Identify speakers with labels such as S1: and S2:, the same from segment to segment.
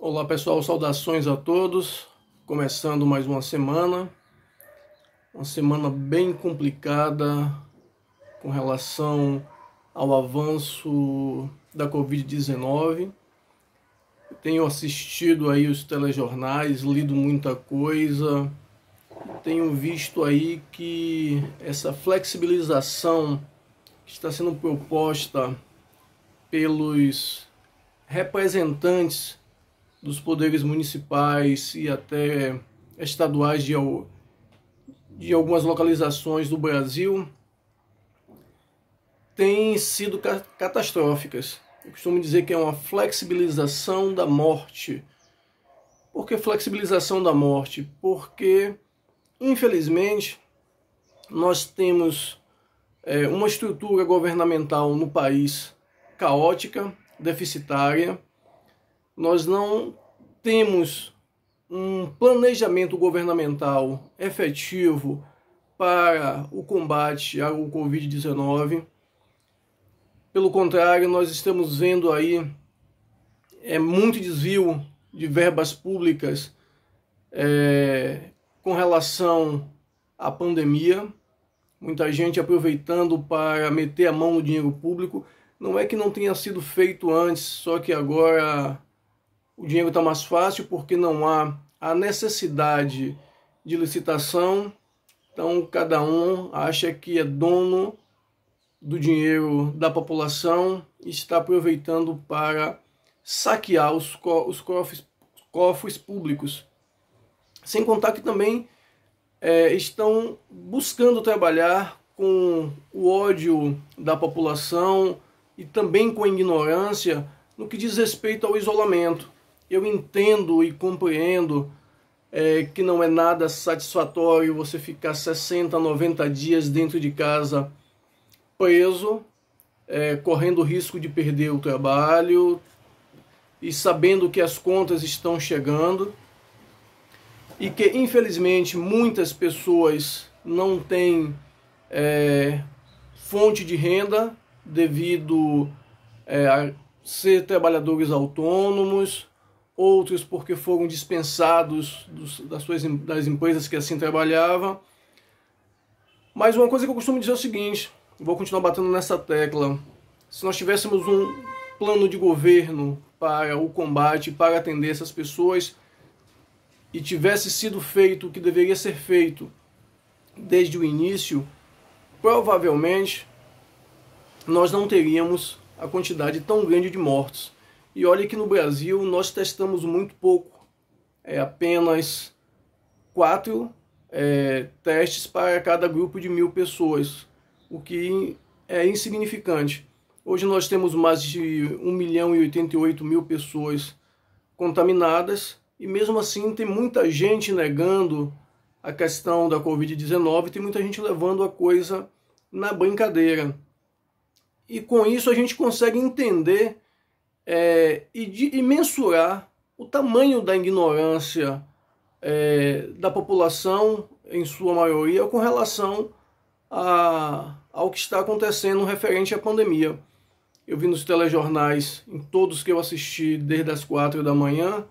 S1: Olá pessoal, saudações a todos. Começando mais uma semana bem complicada com relação ao avanço da Covid-19. Tenho assistido aí os telejornais, lido muita coisa, tenho visto aí que essa flexibilização que está sendo proposta pelos representantes dos poderes municipais e até estaduais de algumas localizações do Brasil têm sido catastróficas. Eu costumo dizer que é uma flexibilização da morte. Por que flexibilização da morte? Porque, infelizmente, nós temos uma estrutura governamental no país caótica, deficitária. Nós não temos um planejamento governamental efetivo para o combate ao Covid-19. Pelo contrário, nós estamos vendo aí muito desvio de verbas públicas com relação à pandemia. Muita gente aproveitando para meter a mão no dinheiro público. Não é que não tenha sido feito antes, só que agora o dinheiro está mais fácil porque não há a necessidade de licitação. Então cada um acha que é dono do dinheiro da população e está aproveitando para saquear os cofres públicos. Sem contar que também estão buscando trabalhar com o ódio da população e também com a ignorância no que diz respeito ao isolamento. Eu entendo e compreendo que não é nada satisfatório você ficar 60, 90 dias dentro de casa preso, correndo o risco de perder o trabalho e sabendo que as contas estão chegando e que, infelizmente, muitas pessoas não têm fonte de renda devido a ser trabalhadores autônomos, outros porque foram dispensados das empresas que assim trabalhavam. Mas uma coisa que eu costumo dizer é o seguinte, vou continuar batendo nessa tecla: se nós tivéssemos um plano de governo para o combate, para atender essas pessoas, e tivesse sido feito o que deveria ser feito desde o início, provavelmente nós não teríamos a quantidade tão grande de mortos. E olha que no Brasil nós testamos muito pouco, apenas 4 testes para cada grupo de 1.000 pessoas, o que é insignificante. Hoje nós temos mais de 1.088.000 pessoas contaminadas e mesmo assim tem muita gente negando a questão da Covid-19, tem muita gente levando a coisa na brincadeira. E com isso a gente consegue entender e mensurar o tamanho da ignorância da população, em sua maioria, com relação ao que está acontecendo referente à pandemia. Eu vi nos telejornais, em todos que eu assisti desde as 4 da manhã,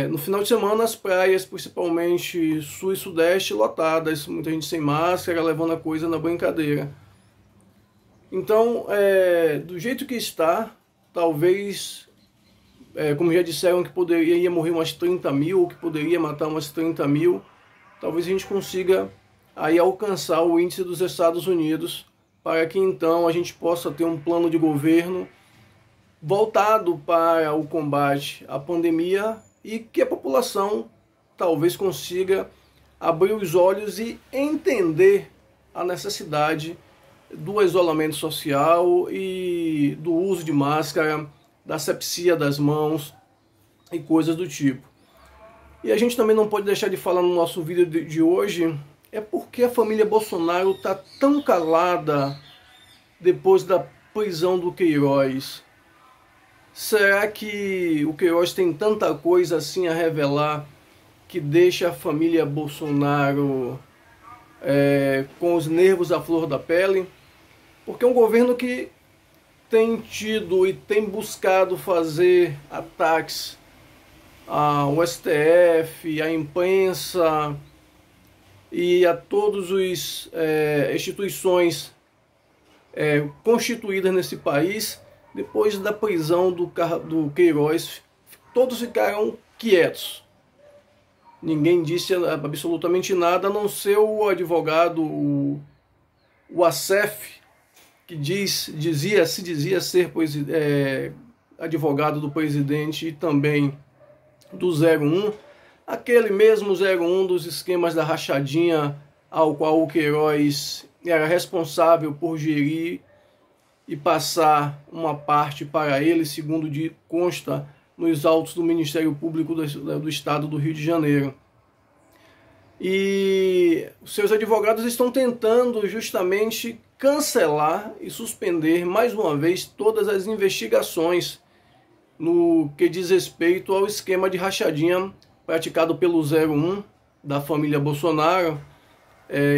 S1: no final de semana as praias, principalmente sul e sudeste, lotadas, muita gente sem máscara, levando a coisa na brincadeira. Então, do jeito que está, talvez, como já disseram que ia morrer umas 30 mil, ou que poderia matar umas 30 mil, talvez a gente consiga aí alcançar o índice dos Estados Unidos, para que então a gente possa ter um plano de governo voltado para o combate à pandemia e que a população talvez consiga abrir os olhos e entender a necessidade do isolamento social e do uso de máscara, da asepsia das mãos e coisas do tipo. E a gente também não pode deixar de falar no nosso vídeo de hoje porque a família Bolsonaro está tão calada depois da prisão do Queiroz. Será que o Queiroz tem tanta coisa assim a revelar que deixa a família Bolsonaro com os nervos à flor da pele? Porque é um governo que tem tido e tem buscado fazer ataques ao STF, à imprensa e a todas as instituições constituídas nesse país, depois da prisão do Queiroz, todos ficaram quietos. Ninguém disse absolutamente nada, a não ser o advogado, o Assef, que se dizia ser advogado do presidente e também do 01, aquele mesmo 01 dos esquemas da rachadinha, ao qual o Queiroz era responsável por gerir e passar uma parte para ele, segundo consta nos autos do Ministério Público do Estado do Rio de Janeiro. E seus advogados estão tentando justamente cancelar e suspender mais uma vez todas as investigações no que diz respeito ao esquema de rachadinha praticado pelo 01 da família Bolsonaro,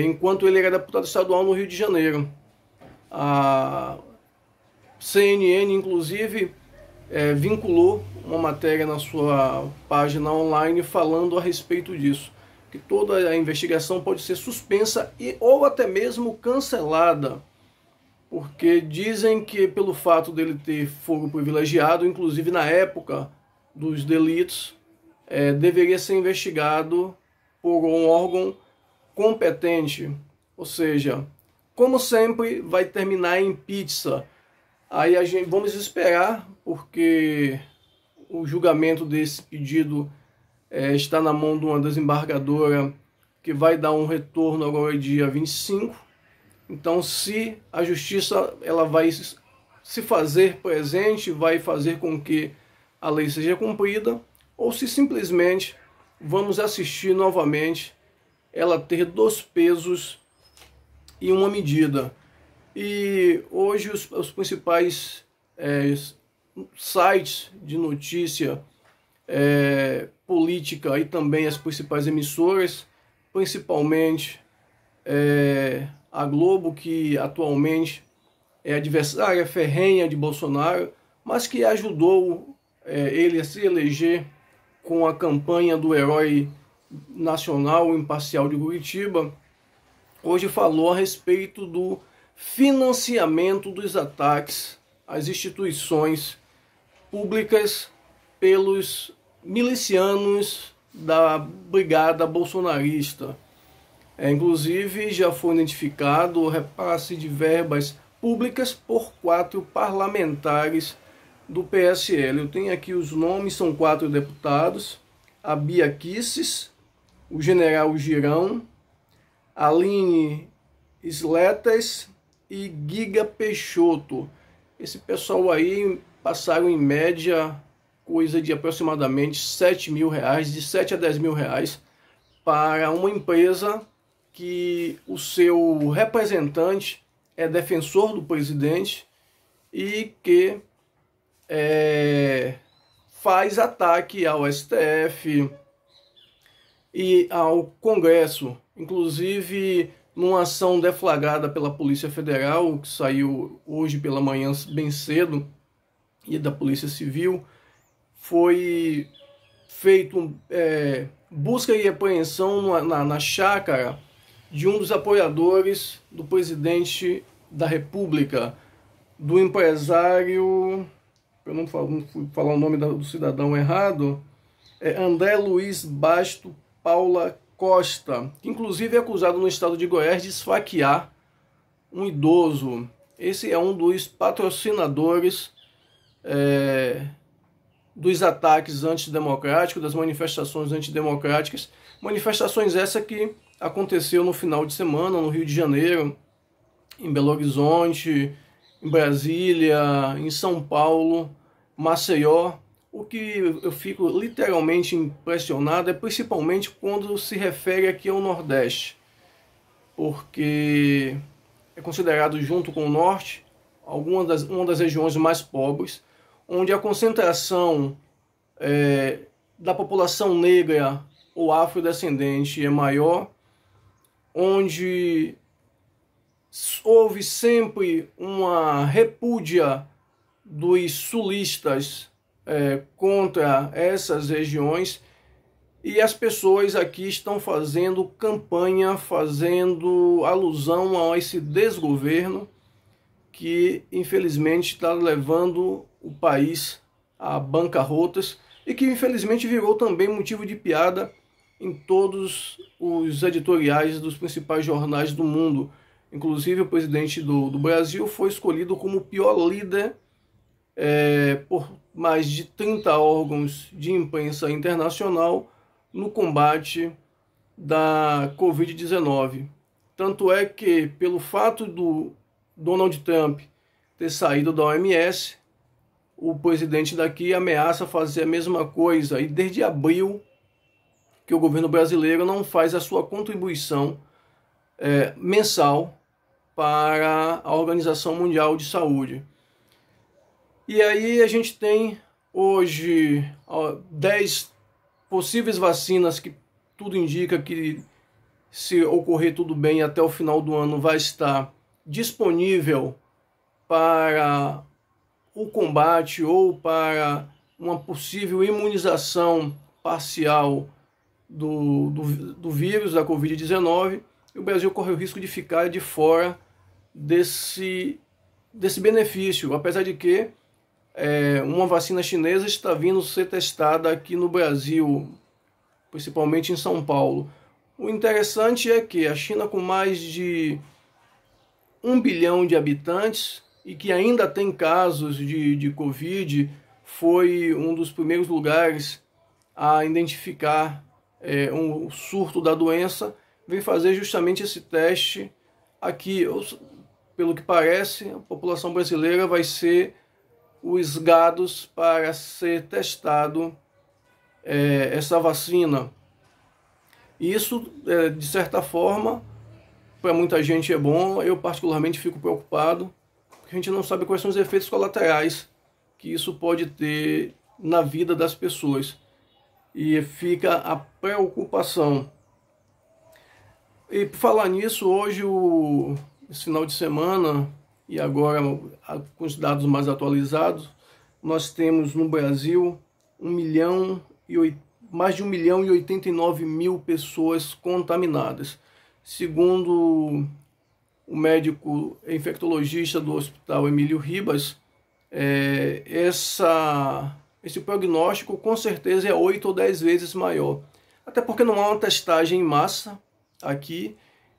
S1: enquanto ele era deputado estadual no Rio de Janeiro. A CNN, inclusive, vinculou uma matéria na sua página online falando a respeito disso, que toda a investigação pode ser suspensa ou até mesmo cancelada, porque dizem que pelo fato dele ter foro privilegiado, inclusive na época dos delitos, deveria ser investigado por um órgão competente, ou seja, como sempre vai terminar em pizza. Aí vamos esperar, porque o julgamento desse pedido está na mão de uma desembargadora que vai dar um retorno agora dia 25. Então, se a justiça ela vai se fazer presente, vai fazer com que a lei seja cumprida, ou se simplesmente vamos assistir novamente ela ter 2 pesos e uma medida. E hoje os principais sites de notícia política e também as principais emissoras, principalmente a Globo, que atualmente é adversária ferrenha de Bolsonaro, mas que ajudou ele a se eleger com a campanha do herói nacional imparcial de Curitiba, hoje falou a respeito do financiamento dos ataques às instituições públicas pelos milicianos da brigada bolsonarista. Inclusive, já foi identificado o repasse de verbas públicas por 4 parlamentares do PSL. Eu tenho aqui os nomes, são 4 deputados: a Bia Kicis, o general Girão, Aline Sletas e Giga Peixoto. Esse pessoal aí passaram em média coisa de aproximadamente R$7 mil, de 7 a 10 mil reais, para uma empresa que o seu representante é defensor do presidente e que faz ataque ao STF e ao Congresso, inclusive numa ação deflagrada pela Polícia Federal, que saiu hoje pela manhã bem cedo, e da Polícia Civil, foi feito busca e apreensão na chácara de um dos apoiadores do presidente da República, do empresário, eu não fui falar o nome do cidadão errado, André Luiz Basto Paula Costa, que inclusive é acusado no estado de Goiás de esfaquear um idoso. Esse é um dos patrocinadores dos ataques antidemocráticos, das manifestações antidemocráticas, manifestações essa que aconteceu no final de semana no Rio de Janeiro, em Belo Horizonte, em Brasília, em São Paulo, Maceió. O que eu fico literalmente impressionado é principalmente quando se refere aqui ao Nordeste, porque é considerado, junto com o Norte, uma das regiões mais pobres, onde a concentração da população negra ou afrodescendente é maior, onde houve sempre uma repúdia dos sulistas contra essas regiões, e as pessoas aqui estão fazendo campanha, fazendo alusão a esse desgoverno que infelizmente está levando o país a bancarrotas e que infelizmente virou também motivo de piada em todos os editoriais dos principais jornais do mundo. Inclusive o presidente do Brasil foi escolhido como o pior líder por mais de 30 órgãos de imprensa internacional no combate da Covid-19. Tanto é que, pelo fato do Donald Trump ter saído da OMS, o presidente daqui ameaça fazer a mesma coisa, e desde abril que o governo brasileiro não faz a sua contribuição mensal para a Organização Mundial de Saúde. E aí a gente tem hoje 10 possíveis vacinas que tudo indica que, se ocorrer tudo bem, até o final do ano vai estar disponível para o combate ou para uma possível imunização parcial do vírus da Covid-19, e o Brasil corre o risco de ficar de fora desse benefício, apesar de que uma vacina chinesa está vindo ser testada aqui no Brasil, principalmente em São Paulo. O interessante é que a China, com mais de 1 bilhão de habitantes e que ainda tem casos de Covid, foi um dos primeiros lugares a identificar um surto da doença, vem fazer justamente esse teste aqui. Pelo que parece, a população brasileira vai ser os gados para ser testado essa vacina. Isso, de certa forma, para muita gente é bom. Eu particularmente fico preocupado, porque a gente não sabe quais são os efeitos colaterais que isso pode ter na vida das pessoas. E fica a preocupação. E por falar nisso, hoje, esse final de semana, e agora com os dados mais atualizados, nós temos no Brasil mais de 1 milhão e 89 mil pessoas contaminadas. Segundo o médico infectologista do Hospital Emílio Ribas, esse prognóstico com certeza é 8 ou 10 vezes maior. Até porque não há uma testagem em massa aqui,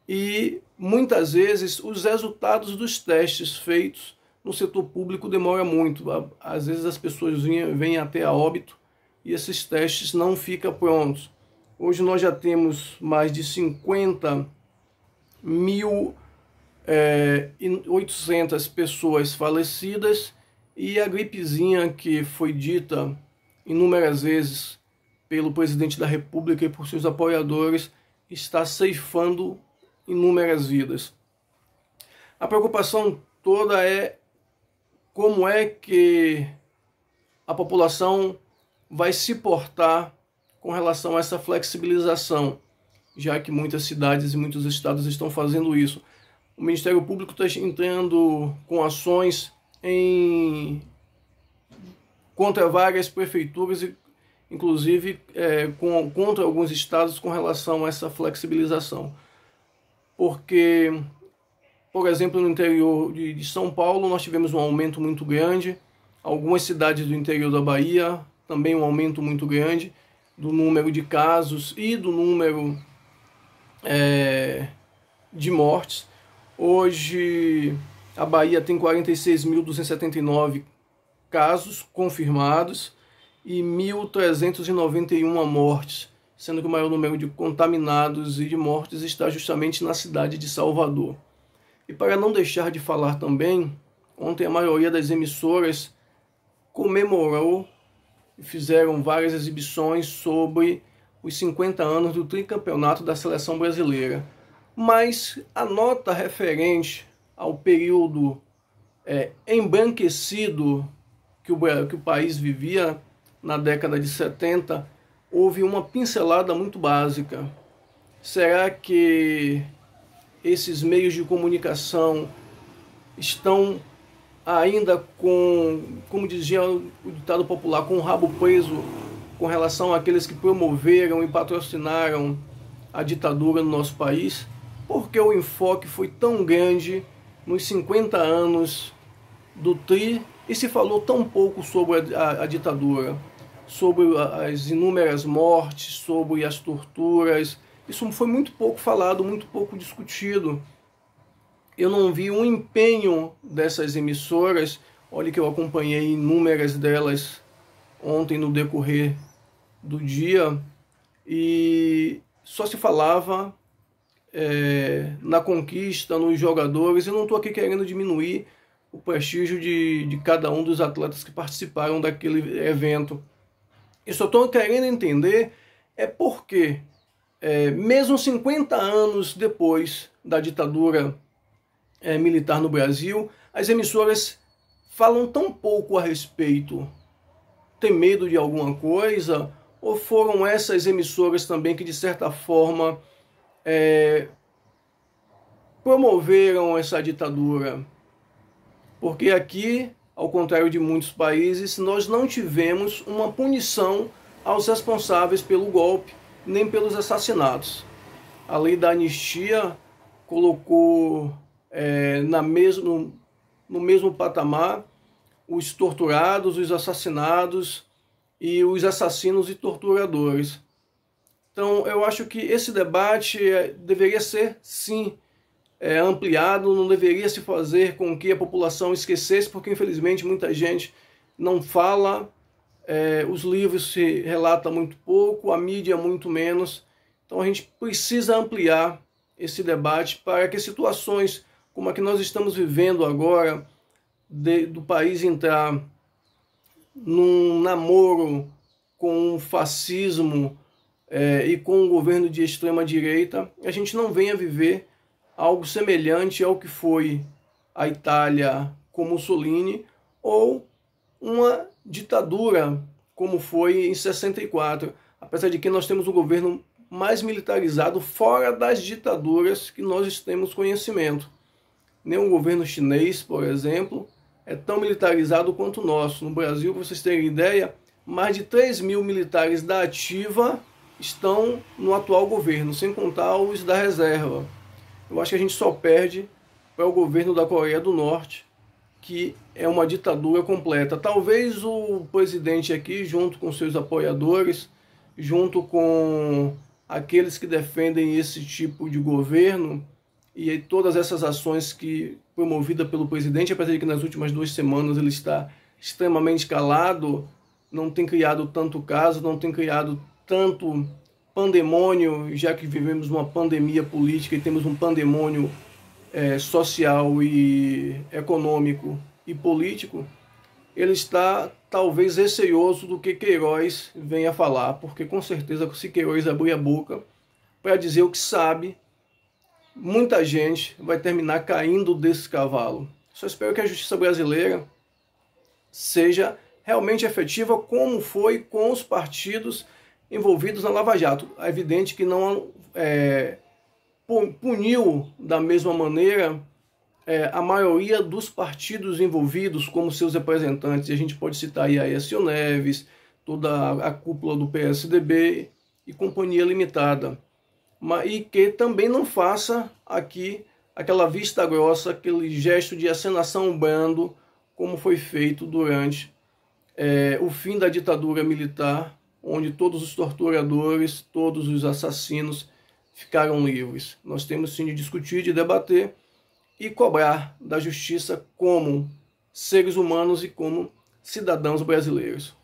S1: e muitas vezes os resultados dos testes feitos no setor público demoram muito. Às vezes as pessoas vêm até a óbito e esses testes não ficam prontos. Hoje nós já temos mais de 50.800 pessoas falecidas, e a gripezinha que foi dita inúmeras vezes pelo presidente da República e por seus apoiadores está ceifando inúmeras vidas. A preocupação toda é como é que a população vai se portar com relação a essa flexibilização, já que muitas cidades e muitos estados estão fazendo isso. O Ministério Público está entrando com ações contra várias prefeituras, inclusive contra alguns estados com relação a essa flexibilização. Porque, por exemplo, no interior de São Paulo nós tivemos um aumento muito grande, algumas cidades do interior da Bahia também um aumento muito grande do número de casos e do número de mortes. Hoje a Bahia tem 46.279 casos confirmados e 1.391 mortes, sendo que o maior número de contaminados e de mortes está justamente na cidade de Salvador. E para não deixar de falar também, ontem a maioria das emissoras comemorou e fizeram várias exibições sobre os 50 anos do tricampeonato da seleção brasileira. Mas a nota referente ao período embranquecido que o país vivia na década de 70, houve uma pincelada muito básica. Será que esses meios de comunicação estão ainda com, como dizia o ditado popular, com o rabo preso com relação àqueles que promoveram e patrocinaram a ditadura no nosso país, porque o enfoque foi tão grande nos 50 anos do TRI e se falou tão pouco sobre a ditadura, sobre as inúmeras mortes, sobre as torturas. Isso foi muito pouco falado, muito pouco discutido. Eu não vi um empenho dessas emissoras. Olha que eu acompanhei inúmeras delas ontem no decorrer do dia, e só se falava na conquista, nos jogadores. Eu não estou aqui querendo diminuir o prestígio de cada um dos atletas que participaram daquele evento. Eu só estou querendo entender por que, mesmo 50 anos depois da ditadura militar no Brasil, as emissoras falam tão pouco a respeito. Tem medo de alguma coisa? Ou foram essas emissoras também que, de certa forma, promoveram essa ditadura? Porque aqui, ao contrário de muitos países, nós não tivemos uma punição aos responsáveis pelo golpe, nem pelos assassinatos. A lei da anistia colocou no mesmo patamar os torturados, os assassinados e os assassinos e torturadores. Então, eu acho que esse debate deveria ser, sim, ampliado, não deveria se fazer com que a população esquecesse, porque infelizmente muita gente não fala, os livros se relatam muito pouco, a mídia muito menos. Então a gente precisa ampliar esse debate para que situações como a que nós estamos vivendo agora, do país entrar num namoro com o fascismo e com o governo de extrema direita, a gente não venha viver algo semelhante ao que foi a Itália com Mussolini, ou uma ditadura como foi em 64, apesar de que nós temos o governo mais militarizado fora das ditaduras que nós temos conhecimento. Nem o governo chinês, por exemplo, é tão militarizado quanto o nosso. No Brasil, para vocês terem ideia, mais de 3 mil militares da ativa estão no atual governo, sem contar os da reserva. Eu acho que a gente só perde para o governo da Coreia do Norte, que é uma ditadura completa. Talvez o presidente aqui, junto com seus apoiadores, junto com aqueles que defendem esse tipo de governo, e todas essas ações promovidas pelo presidente, apesar de que nas últimas 2 semanas ele está extremamente calado, não tem criado tanto caso, não tem criado tanto pandemônio, já que vivemos uma pandemia política e temos um pandemônio social e econômico e político. Ele está talvez receoso do que Queiroz venha falar, porque com certeza se Queiroz abrir a boca para dizer o que sabe, muita gente vai terminar caindo desse cavalo. Só espero que a justiça brasileira seja realmente efetiva, como foi com os partidos envolvidos na Lava Jato. É evidente que não puniu da mesma maneira a maioria dos partidos envolvidos como seus representantes. E a gente pode citar aí a Aécio Neves, toda a cúpula do PSDB e Companhia Limitada. E que também não faça aqui aquela vista grossa, aquele gesto de acenação brando, como foi feito durante o fim da ditadura militar, onde todos os torturadores, todos os assassinos ficaram livres. Nós temos sim de discutir, de debater e cobrar da justiça como seres humanos e como cidadãos brasileiros.